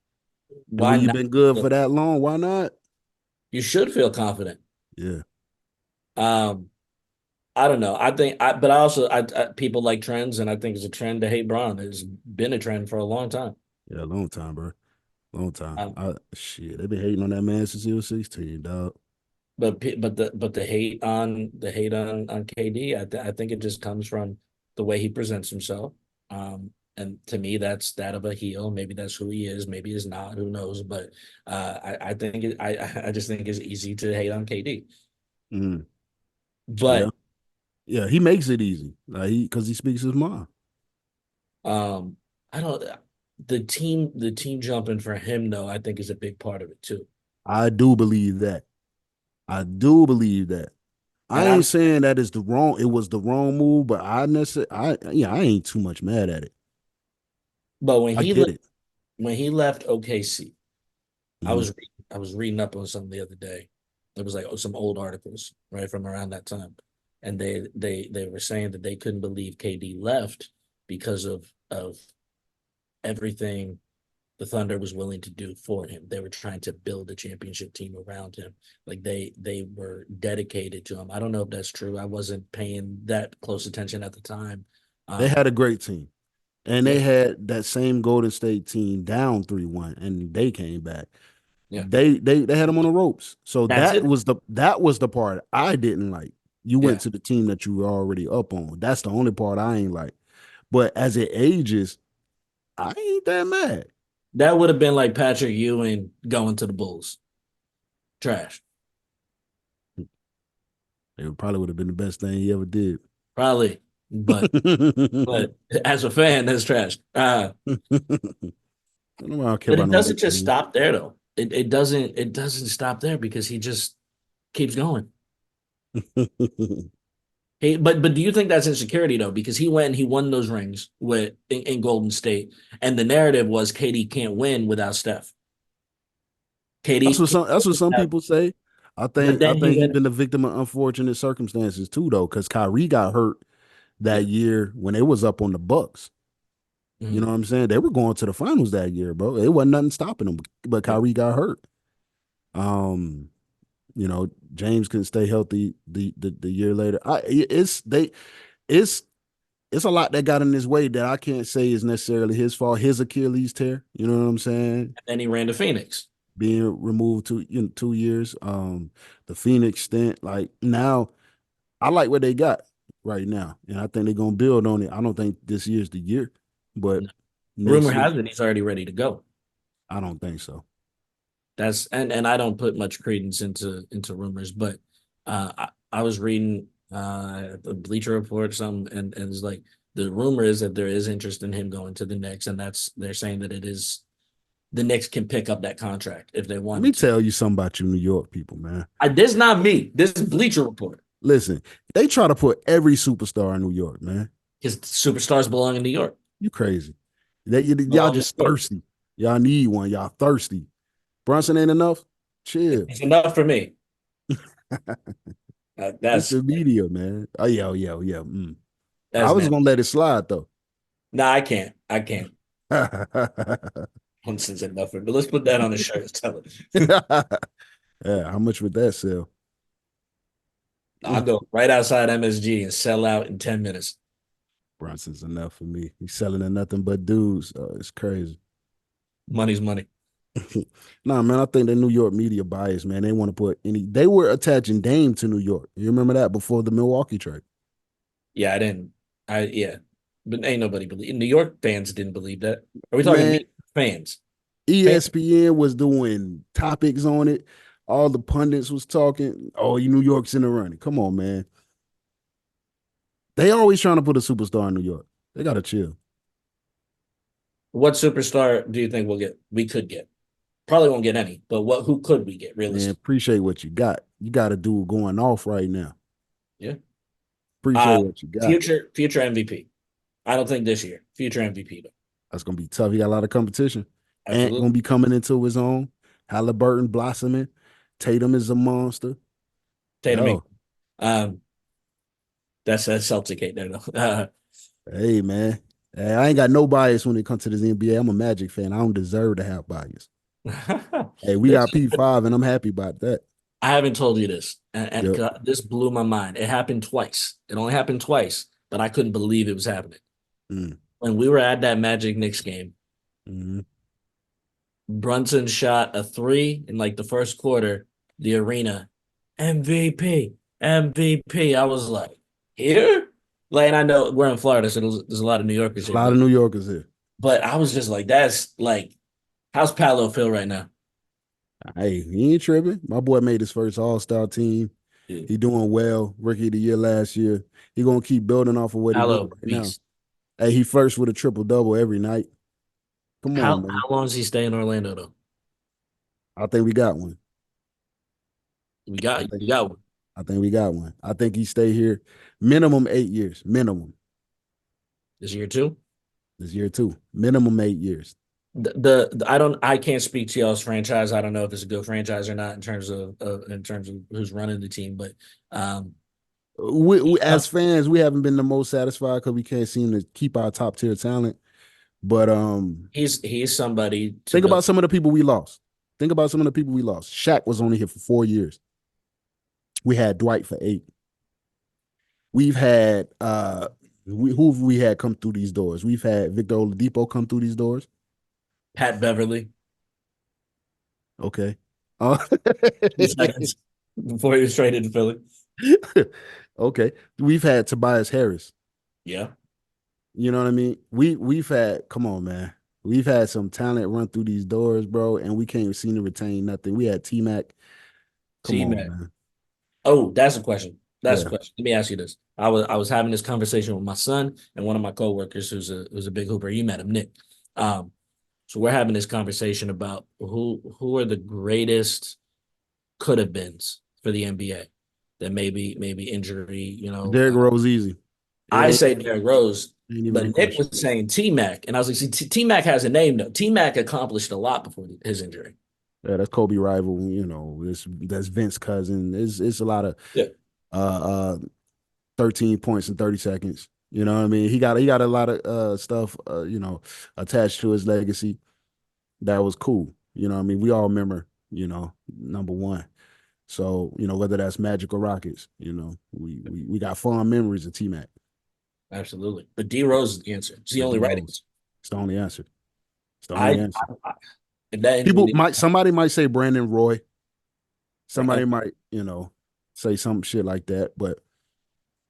And why when you've not? been good for that long, why not? You should feel confident. Yeah, Um, I don't know. But I also, people like trends, and I think it's a trend to hate Braun. It's been a trend for a long time. yeah, long time, bro. Long time. Um, Shit, they've been hating on that man since he was 16, dog. but the hate on KD, I think it just comes from the way he presents himself. And to me, that's that of a heel. Maybe that's who he is. Maybe he's not. Who knows? But I just think it's easy to hate on KD. Mm, yeah, But yeah, he makes it easy. Like because he speaks his mind. um, I don't. The team jumping for him though, I think is a big part of it too. I do believe that. I do believe that. I And ain't I'm saying that it was the wrong move, but I ain't too much mad at it. but I get it. when he left OKC, I Mhm. was I was reading up on something the other day. It was like some old articles, right, from around that time, and they were saying that they couldn't believe KD left because of everything the Thunder was willing to do for him. They were trying to build a championship team around him. Like they were dedicated to him. I don't know if that's true. I wasn't paying that close attention at the time. They Um, had a great team. And Yeah, they had that same Golden State team down 3-1 and they came back. yeah. They had them on the ropes. So That's it. that was the part I didn't like. You went Yeah, to the team that you were already up on. That's the only part I ain't like. But as it ages, I ain't that mad. that would have been like Patrick Ewing going to the Bulls. Trash, It probably would have been the best thing he ever did. probably, but as a fan, that's trash. I don't care But about it no doesn't Knicks just team. stop there though. It doesn't stop there because he just keeps going. But do you think that's insecurity though? Because he went and he won those rings in Golden State, and the narrative was KD can't win without Steph. KD can't That's win what some without, people say. but I then he think he's went. been a victim of unfortunate circumstances too, though, because Kyrie got hurt Yeah. that year when they was up on the Bucks. You know Mhm. what I'm saying? They were going to the finals that year, bro. It wasn't nothing stopping them, but Yeah. Kyrie got hurt. Um, you know, James couldn't stay healthy the year later. It's it's a lot that got in his way that I can't say is necessarily his fault. His Achilles tear, you know what I'm saying? And then he ran to Phoenix. Being removed 2 years. The Phoenix stint, like now, I like what they got right now, and I think they're gonna build on it. I don't think this year's the year, but Rumor next year, has it he's already ready to go. I don't think so. That's and I don't put much credence into rumors, but I was reading the Bleacher Report or something, and it's like the rumor is that there is interest in him going to the Knicks, and that's they're saying that it is the Knicks can pick up that contract if they Let me wanted to. tell you something about you, New York people, man. This not me. This is Bleacher Report Listen, they try to put every superstar in New York, man. because superstars belong in New York. You crazy? That y'all Belong in just New York. thirsty. Y'all need one. Y'all thirsty. Brunson ain't enough. Chill. It's enough for me. It's That's the media, man. Oh yeah, oh, yeah, oh, yeah. I that's was nasty. gonna let it slide though. No, I can't. I can't. Nonsense enough for me. But let's put that on a shirt. Tell it. Yeah, how much would that sell? I'll go right outside MSG and sell out in 10 minutes. Brunson's enough for me. He's selling to nothing but dudes. It's crazy. Money's money. Nah, man, I think the New York media bias, man. They want to put any. They were attaching Dame to New York. You remember that before the Milwaukee trade? Yeah, I didn't. Yeah. But ain't nobody believe New York fans didn't believe that. Are we talking Man, me fans? Fans? ESPN was doing topics on it. All the pundits was talking. Oh, you New York's in the running. Come on, man. They always trying to put a superstar in New York. They gotta chill. What superstar do you think we'll get? We could get. Probably won't get any, but who could we get Man, realistically? appreciate what you got. You got a dude going off right now. Yeah. Appreciate Uh what you got. future MVP. I don't think this year. Future MVP though. That's gonna be tough. He got a lot of competition. Ant Absolutely. gonna be coming into his own. Halliburton blossoming. Tatum is a monster. Tatum. Yo, Um, that's Celtic hate there though. hey man. Hey, I ain't got no bias when it comes to this NBA. I'm a Magic fan. I don't deserve to have bias. Hey, we this got P5 and I'm happy about that. I haven't told you this, and Yep. this blew my mind. It happened twice. It only happened twice, but I couldn't believe it was happening. Mm, When we were at that Magic Knicks game, mm. Brunson shot a three in like the first quarter, the arena, MVP, MVP. I was like, here? Like, and I know we're in Florida, so there's a lot of New Yorkers There's a here, lot of New Yorkers here. but I was just like, that's like, how's Paolo feel right now? Hey, he ain't tripping. My boy made his first All-Star team. Dude, He doing well. Rookie of the year last year. He gonna keep building off of what he doing Paolo, right now. beast. Hey, he first with a triple double every night. Come on, man. How long does he stay in Orlando though? I think we got one. We I got think you got one. I think we got one. I think he stay here minimum 8 years. Minimum This year too. this year too. Minimum 8 years. I can't speak to y'all's franchise. I don't know if it's a good franchise or not in terms of who's running the team, but um As fans, we haven't been the most satisfied because we can't seem to keep our top tier talent. But he's somebody to think build. about some of the people we lost. Think about some of the people we lost. Shaq was only here for 4 years. We had Dwight for 8. We've had Who have we had come through these doors? We've had Victor Oladipo come through these doors. Pat Beverly, Okay. Uh, 2 seconds before he was traded to Philly. okay. We've had Tobias Harris. Yeah. You know what I mean? We've had, come on, man. We've had some talent run through these doors, bro, and we can't seem to retain nothing. We had T Mac. Come T on, Mac. man. Oh, that's a question. That's a Yeah. question. Let me ask you this. I was having this conversation with my son and one of my coworkers who's a big hooper. You met him, Nick. Um, so we're having this conversation about who are the greatest could have beens for the NBA that maybe injury, Derrick Rose easy. It I ain't, say Derrick Rose, ain't even a but Nick question. was saying T Mac, and I was like, see, T Mac has a name though. T Mac accomplished a lot before his injury. Yeah, that's Kobe rival. That's Vince cousin. It's a lot of Yeah, uh 13 points in 30 seconds. You know what I mean? He got a lot of stuff attached to his legacy that was cool. You know what I mean? We all remember, number one. So, whether that's Magic or Rockets, we got fond memories of T Mac. absolutely. But D Rose is the answer. It's the But only D right Rose. answer. It's the only answer. It's the only I, answer. I and then People when might somebody might say Brandon Roy. uh, Somebody might, say some shit like that. But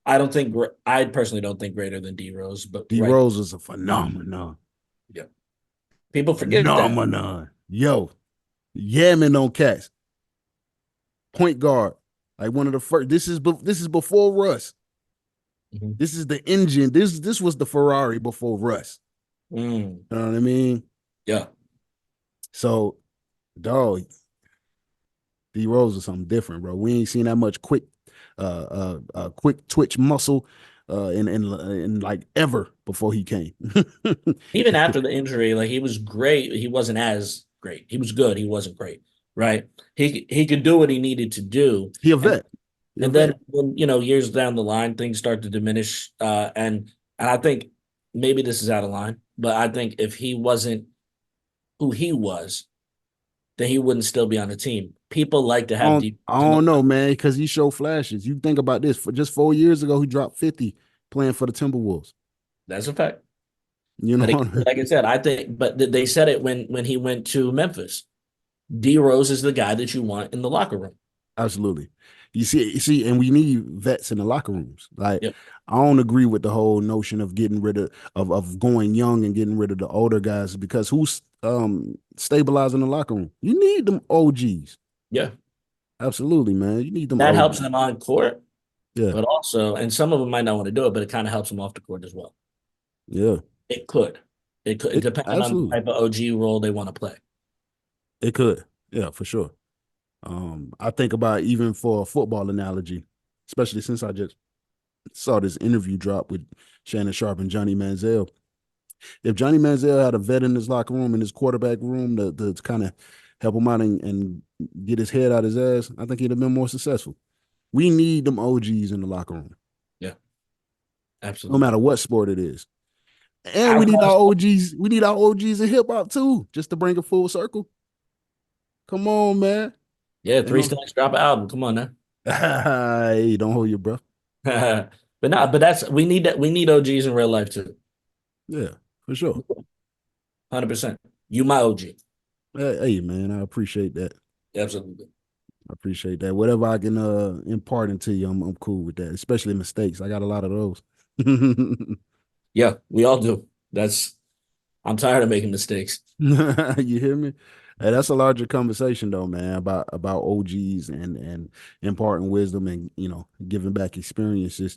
I don't think I personally don't think greater than D Rose, but D right, Rose is a phenomenon. yeah, people forget that. Phenomenon. Yo, yeah, man, on cats. Point guard. Like one of the first. This is before Russ. Mhm. This is the engine. This was the Ferrari before Russ. Mm, You know what I mean? yeah, So, dog, D Rose is something different, bro. We ain't seen that much quick twitch muscle, in like ever before he came. even after the injury, like he was great. He wasn't as great. He was good. He wasn't great. Right. He could do what he needed to do, He a and vet. He a and then vet. when years down the line, things start to diminish. And I think maybe this is out of line, but I think if he wasn't who he was, then he wouldn't still be on the team. People like to I have don't, deep I in the don't know, man, because he showed flashes. You think about this. For just 4 years ago, he dropped 50 playing for the Timberwolves. That's a fact. You know But what I mean? like I said, I think, but they said it when he went to Memphis. D Rose is the guy that you want in the locker room. Absolutely. You see, and we need vets in the locker rooms. Like, Yep. I don't agree with the whole notion of getting rid of going young and getting rid of the older guys because who's stabilizing the locker room? You need them OGs. Yeah. Absolutely, man. You need them That helps OGs. them on court, Yeah. but also, and some of them might not want to do it, but it kind of helps them off the court as well. Yeah. It could. It could, It depending on the absolutely. type of OG role they want to play. It could. Yeah, for sure. I think about even for a football analogy, especially since I just saw this interview drop with Shannon Sharp and Johnny Manziel. If Johnny Manziel had a vet in his locker room, in his quarterback room to kind of help him out and get his head out his ass, I think he'd have been more successful. We need them OGs in the locker room, Yeah, no absolutely. matter what sport it is. And we need Outside of our sport, OGs. We need our OGs in hip hop too, just to bring it full circle. Come on, man. yeah, You Three know, Stacks drop an album. Come on now. hey, don't hold your breath. But not, but that's we need that. We need OGs in real life too. Yeah, for sure. 100%. You my OG. Hey, man, I appreciate that. Absolutely. I appreciate that. Whatever I can impart into you, I'm cool with that. Especially mistakes. I got a lot of those. Yeah, we all do. That's I'm tired of making mistakes. You hear me? Hey, that's a larger conversation though, man, about OGs and imparting wisdom and giving back experiences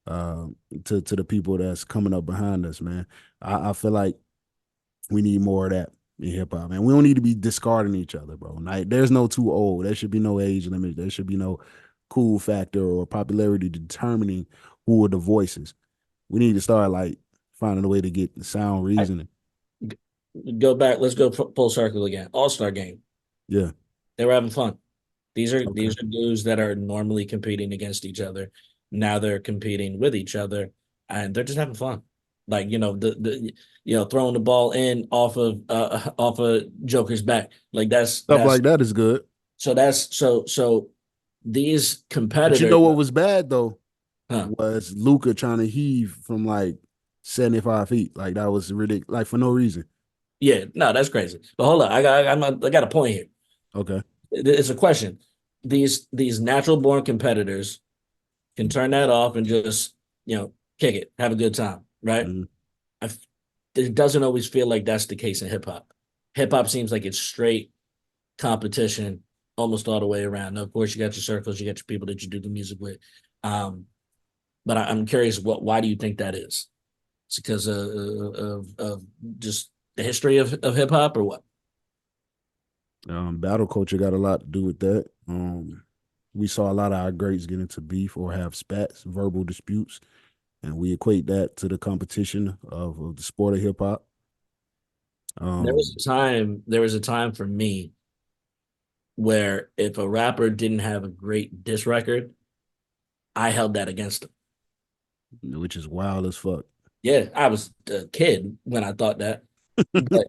uh to the people that's coming up behind us, man. I feel like we need more of that in hip hop, man. We don't need to be discarding each other, bro. Like, there's no too old. There should be no age limit. There should be no cool factor or popularity determining who are the voices. We need to start like finding a way to get the sound I, reasoning. go back. Let's go full circle again. All-Star game. Yeah. They were having fun. These are Okay. these are dudes that are normally competing against each other. Now they're competing with each other, and they're just having fun. Like the throwing the ball in off of Joker's back. Like Stuff like that is good. that's so these But you know competitors. what was bad though? Huh. was Luca trying to heave from like 75 feet. Like that was ridiculous, like for no reason. Yeah, no, that's crazy. But hold on, I got a point here. Okay. It's a question. These natural born competitors can turn that off and just kick it, have a good time, right? Mhm. I, it doesn't always feel like that's the case in hip hop. Hip hop seems like it's straight competition almost all the way around. Now, of course, you got your circles, you got your people that you do the music with. Um, but I'm curious, why do you think that is? It's because of just the history of hip hop, or what? Battle culture got a lot to do with that. We saw a lot of our greats get into beef or have spats, verbal disputes, and we equate that to the competition of the sport of hip hop. Um, There was a time for me where if a rapper didn't have a great diss record, I held that against him. which is wild as fuck. Yeah, I was a kid when I thought that, but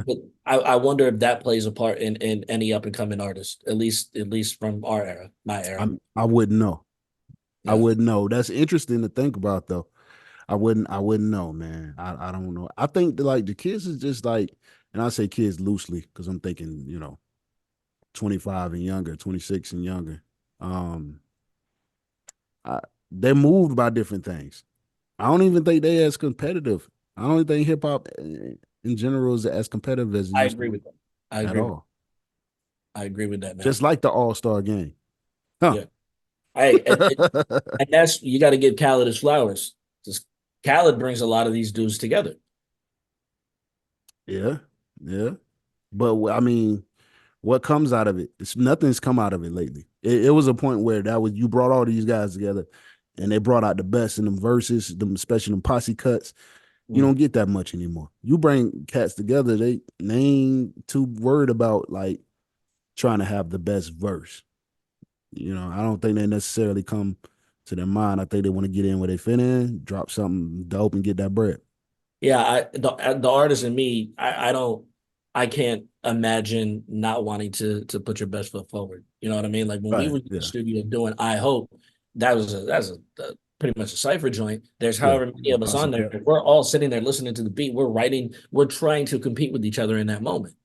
but I wonder if that plays a part in any up and coming artist, at least from our era, my era. I wouldn't know. I Yeah, wouldn't know. That's interesting to think about though. I wouldn't know, man. I don't know. I think that, like the kids is just like, and I say kids loosely because I'm thinking, 25 and younger, 26 and younger. Um, I, they're moved by different things. I don't even think they as competitive. I don't think hip hop in general is as competitive as it I used to agree be with that. I at agree with all. I agree with that, man. Just like the All Star game, huh? Yeah. Hey, and that's you got to give Khaled his flowers. Just Khaled brings a lot of these dudes together. Yeah, yeah. But I mean, what comes out of it? It's nothing's come out of it lately. It was a point where that was you brought all these guys together, and they brought out the best in them verses, them especially them posse cuts. You Mm. don't get that much anymore. You bring cats together, they ain't too worried about like trying to have the best verse. I don't think they necessarily come to their mind. I think they want to get in where they fit in, drop something dope, and get that bread. Yeah, the artist in me, I can't imagine not wanting to put your best foot forward. You know what I mean? Like when we Right? were in the Yeah. studio doing I Hope, that's a pretty much a cipher joint. There's Yeah. however many of us Posse on there. cut. We're all sitting there listening to the beat. We're writing, we're trying to compete with each other in that moment.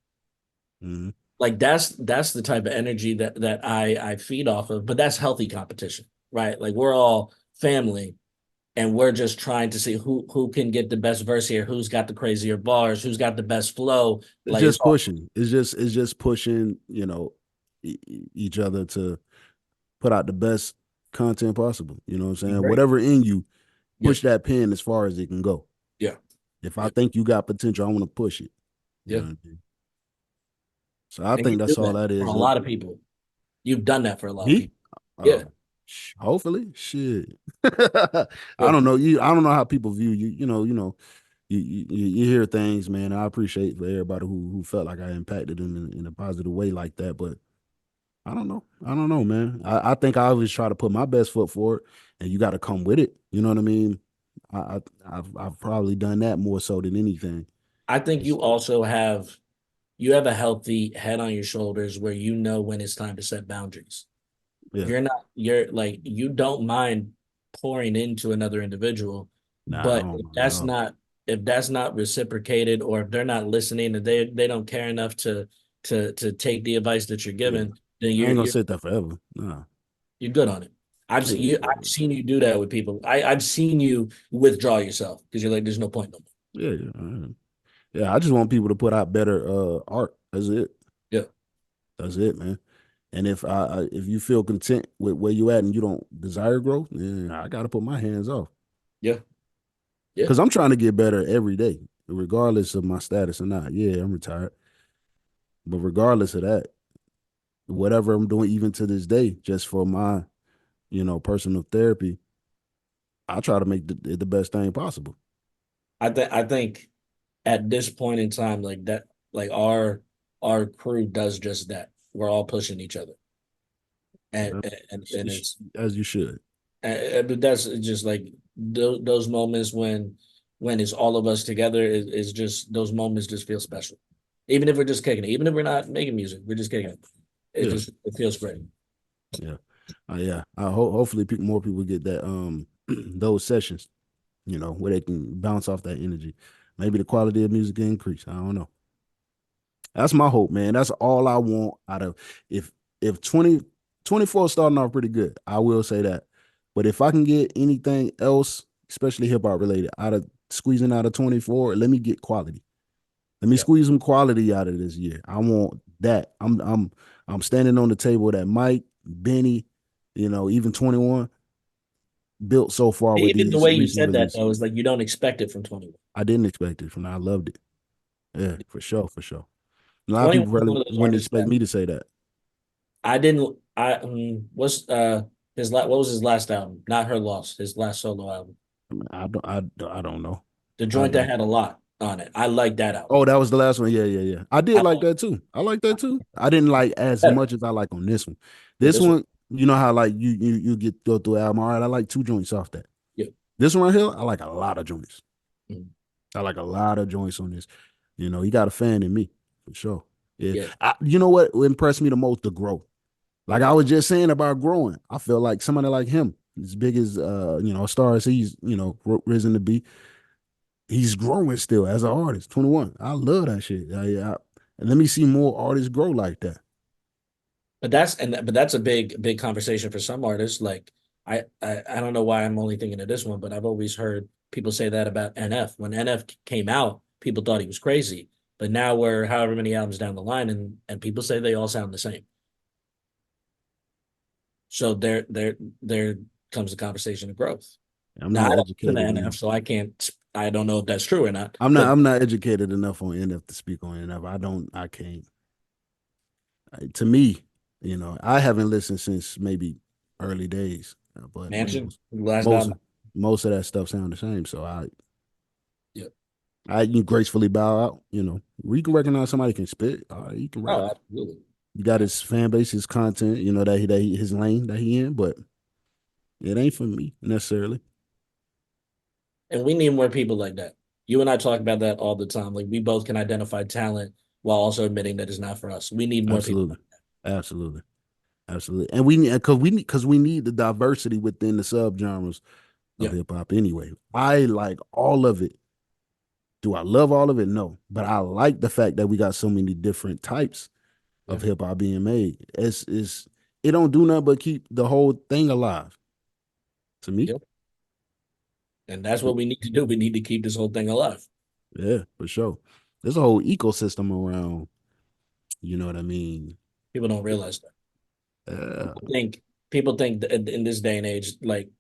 Mm-hmm. Like that's the type of energy that I feed off of, but that's healthy competition, right? Like we're all family and we're just trying to see who can get the best verse here, who's got the crazier bars, who's got the best flow. It's Like it's just all pushing. It's just pushing. Each other to put out the best content possible. You know what I'm saying? great. Whatever in you, Yeah, push that pen as far as it can go. yeah, If I yeah, think you got potential, I want to push it. You yeah. know what I mean? So I And you think do that's all that that for a is. lot of people. You've done that for a lot of Me? people. Yeah, Oh, hopefully, shit. I yeah, don't know you. I don't know how people view you. You hear things, man. I appreciate for everybody who felt like I impacted them in a positive way like that, but I don't know. I don't know, man. I think I always try to put my best foot forward, and you got to come with it. You know what I mean? I've probably done that more so than anything. I think It's, you have a healthy head on your shoulders where you know when it's time to set boundaries. yeah. You're like you don't mind pouring into another individual, Nah, I but don't mind at all. if that's not reciprocated or if they're not listening and they don't care enough to take the advice that you're Yeah, given, then I you're ain't gonna you're sit there forever. Nah. you're good on it. Yeah, I've seen you do that with people. I've seen you withdraw yourself because you're like, there's no point no more. yeah, yeah. Yeah, I just want people to put out better art. That's it. Yeah, That's it, man. And if you feel content with where you at and you don't desire growth, then I gotta put my hands off. yeah, yeah. Because I'm trying to get better every day, regardless of my status or not. Yeah, I'm retired. But regardless of that, whatever I'm doing, even to this day, just for my, personal therapy, I try to make the best thing possible. I think at this point in time, like that, like our crew does just that. We're all pushing each other, and Uh, and it's As you should. but that's just like those moments when it's all of us together is just those moments just feel special. Even if we're just kicking it, even if we're not making music, we're just kicking it. It Yeah, just it feels great. yeah. Yeah, hopefully more people get that those sessions, where they can bounce off that energy. Maybe the quality of music can increase. I don't know. That's my hope, man. That's all I want out of if if 2024 starting off pretty good, I will say that. But if I can get anything else, especially hip hop related, out of squeezing out of 24, let me get quality. Let me Yeah. squeeze some quality out of this year. I want that. I'm standing on the table that Mike, Benny, even 21 built so far with Even the these way you recent said that releases. though is like you don't expect it from 21. I didn't expect it from. I loved it. Yeah, for sure, for sure. A lot of 21 people is probably one of those wouldn't artists expect that me to say that. I didn't. What's what was his last album? Not Her Loss. His last solo album. I mean, I don't know. The I joint that don't. had a lot on it. I like that album. Oh, that was the last one. Yeah, yeah, yeah. I did I like like that too. I like that too. I didn't like as better. much as I like on this one. Yeah, This this one. one, you know how like you get go through an album. All right, I like two joints off that. Yeah. This one right here, I like a lot of joints. Mhm. I like a lot of joints on this. He got a fan in me for sure. Yeah. Yeah. You know what impressed me the most? The growth. Like I was just saying about growing. I feel like somebody like him, as big as a star as he's, risen to be, he's growing still as an artist. 21. I love that shit. And let me see more artists grow like that. But that's a big conversation for some artists. Like I don't know why I'm only thinking of this one, but I've always heard people say that about NF. When NF came out, people thought he was crazy. But now we're however many albums down the line, and people say they all sound the same. So there comes the conversation of growth. I'm Now I not don't listen to educated NF, enough. so I don't know if that's true or not. I'm not But I'm not educated enough on NF to speak on NF. I can't. To me, I haven't listened since maybe early days, but Mansion, last most album. most of that stuff sound the same. So Yeah. you gracefully bow out. We can recognize somebody can spit. You can rap. Oh, absolutely. You got his fan base, his content. His lane that he in, but it ain't for me necessarily. And we need more people like that. You and I talk about that all the time. Like we both can identify talent while also admitting that it's not for us. We need more people Absolutely, like that. absolutely, absolutely. And we need because we need the diversity within the subgenres of Yeah, hip hop. Anyway, I like all of it. Do I love all of it? No, but I like the fact that we got so many different types yeah, of hip hop being made. It don't do nothing but keep the whole thing alive to me. yeah. And that's what we need to do. We need to keep this whole thing alive. Yeah, for sure. There's a whole ecosystem around. You know what I mean? People don't realize that. Uh, People think people think that in this day and age, like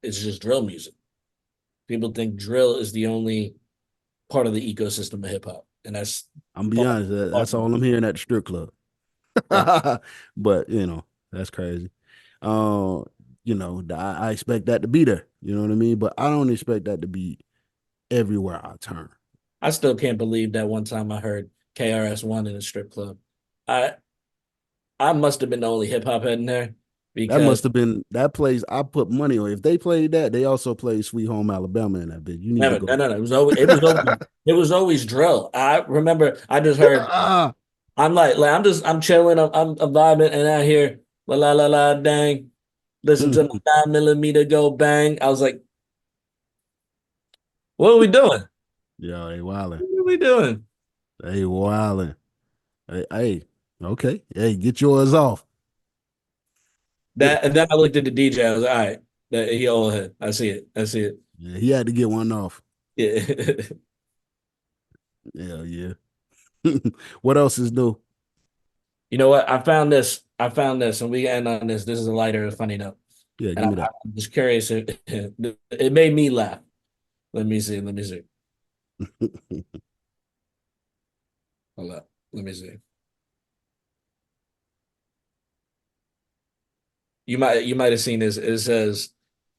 it's just drill music. People think drill is the only part of the ecosystem of hip hop, and that's I'm be far, honest. far That's from all I'm hearing at the strip club. yeah, But that's crazy. Uh, I expect that to be there. You know what I mean? But I don't expect that to be everywhere I turn. I still can't believe that one time I heard KRS-One in a strip club. I I must have been the only hip hop head in there That because must have been that place I put money on. If they played that, they also played Sweet Home Alabama in that bitch. You need to never, go. no. It was always drill. I remember I just heard Ah, I'm chilling, I'm vibing, and I hear la la la la dang. Listen to my 9 millimeter go bang. I was like, what are we doing? yo, they wildin'. What are we doing? They wildin'. Hey, okay. Hey, get yours off. That and then I looked at the DJ. I was like, all right, he old head. I see it. I see it. Yeah, he had to get one off. Yeah. Yeah, yeah. What else is new? You know what? I found this. And we end on this. This is a lighter, funny note. Yeah, And give I'm, me that. I'm just curious. It made me laugh. Let me see. Let me see. Hold up. Let me see. You might have seen this. It says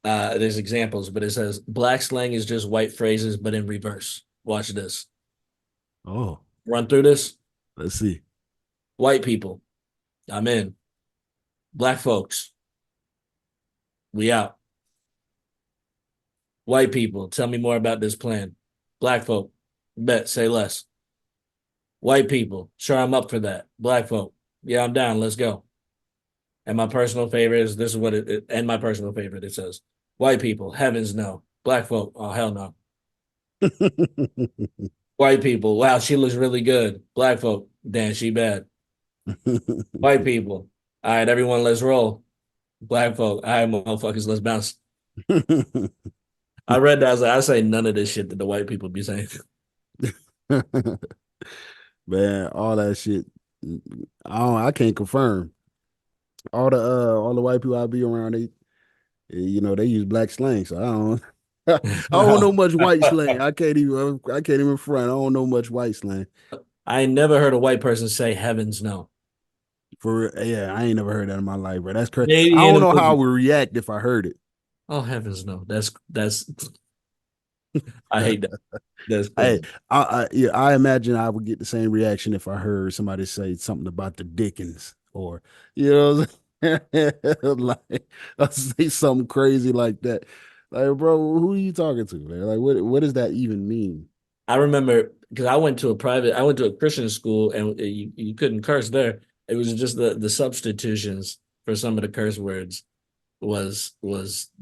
there's examples, but it says black slang is just white phrases, but in reverse. Watch this. Oh, Run through this. let's see. White people, I'm in. Black folks, we out. White people, tell me more about this plan. Black folk, bet, say less. White people, sure, I'm up for that. Black folk, yeah, I'm down. Let's go. And my personal favorite is this is what and my personal favorite it says white people, heavens no. Black folk, oh hell no. White people, wow, she looks really good. Black folk, damn, she bad. White people, all right, everyone, let's roll. Black folk, all right, motherfuckers, let's bounce. I read that. I was like, I say none of this shit that the white people be saying. Man, all that shit. I can't confirm. All the white people I be around, they use black slang, so I don't I don't know much white slang. I can't even front. I don't know much white slang. I ain't never heard a white person say heavens no. Yeah, I ain't never heard that in my life, bro. That's crazy. I Maybe in don't a know how I movie. would react if I heard it. Oh heavens no. That's I hate that. That's Hey, crazy. yeah, I imagine I would get the same reaction if I heard somebody say something about the Dickens or you know like I'll say something crazy like that. Like, bro, who are you talking to, man? Like, what does that even mean? I remember because I went to a Christian school and you couldn't curse there. It was just the substitutions for some of the curse words was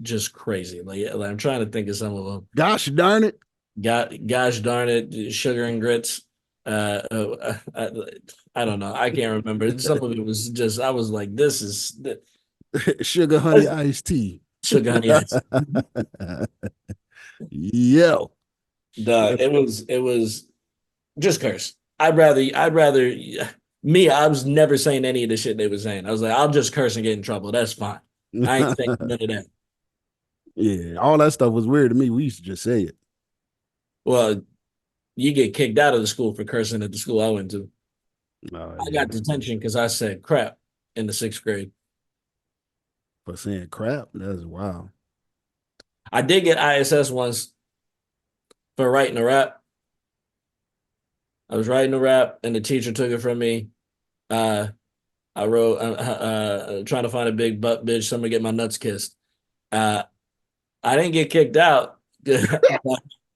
just crazy. Like I'm trying to think of some of them. Gosh darn it. Gosh darn it, sugar and grits. I don't know. I can't remember. Some of it was just I was like, this is Sugar honey iced tea. sugar honey ice. Yo. It was just curse. I'd rather me. I was never saying any of the shit they were saying. I was like, I'll just curse and get in trouble. That's fine. I ain't saying none of that. Yeah, all that stuff was weird to me. We used to just say it. Well, you get kicked out of the school for cursing at the school I went to. Oh I yeah, got detention because I said crap in the sixth grade. for saying crap, that's wild. I did get ISS once for writing a rap. I was writing a rap and the teacher took it from me. Uh, I wrote, trying to find a big butt bitch, somebody get my nuts kissed. Uh, I didn't get kicked out.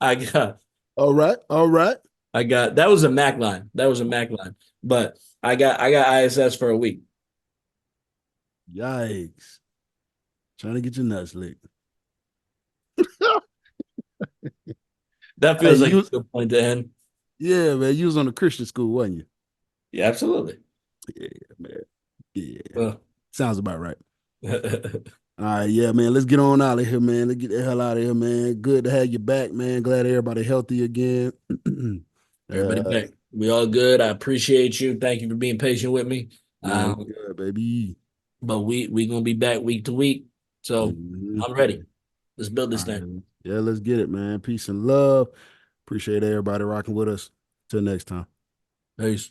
I got, All right, all right. that was a Mac line. That was a Mac line. But I got ISS for a week. Yikes. Trying to get your nuts licked. That Hey, feels like a good point to end. yeah, man, you was on a Christian school, wasn't you? Yeah, absolutely. Yeah, man. Yeah. Well, Sounds about right. everybody All right, yeah, man. Let's get on out of here, man. Let's get the hell out of here, man. Good to have you back, man. Glad everybody healthy again. uh, back. We all good. I appreciate you. Thank you for being patient with me. man, we Um, good, baby. but we gonna be back week to week. So Mhm. I'm ready. Let's build All this thing. right. Yeah, let's get it, man. Peace and love. Appreciate everybody rocking with us. Till next time. Peace.